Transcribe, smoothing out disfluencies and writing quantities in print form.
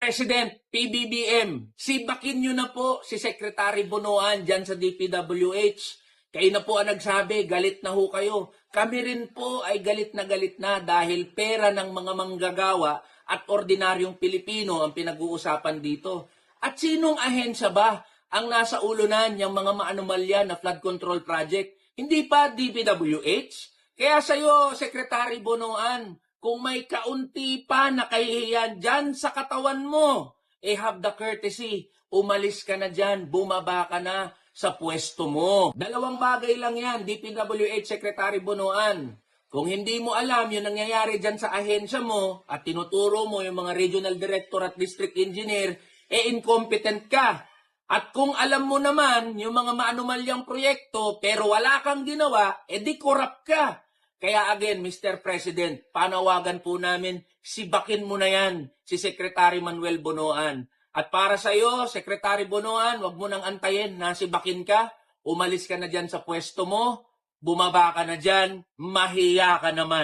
President, PBBM, sibakin nyo na po si Secretary Bonoan dyan sa DPWH. Kayo na po ang nagsabi, galit na ho kayo. Kami rin po ay galit na dahil pera ng mga manggagawa at ordinaryong Pilipino ang pinag-uusapan dito. At sinong ahensya ba ang nasa ulunan yung mga maanomalya na flood control project? Hindi pa DPWH? Kaya sa'yo, Secretary Bonoan, kung may kaunti pa na kahihiyan dyan sa katawan mo, have the courtesy, umalis ka na dyan, bumaba ka na sa pwesto mo. Dalawang bagay lang yan, DPWH Secretary Bonoan. Kung hindi mo alam yung nangyayari dyan sa ahensya mo at tinuturo mo yung mga regional director at district engineer, incompetent ka. At kung alam mo naman yung mga maanumalyang proyekto pero wala kang ginawa, di corrupt ka. Kaya again, Mr. President, panawagan po namin, sibakin mo na yan si Secretary Manuel Bonoan. At para sa iyo, Secretary Bonoan, wag mo nang antayin na sibakin ka, umalis ka na dyan sa pwesto mo, bumaba ka na dyan, mahiya ka naman.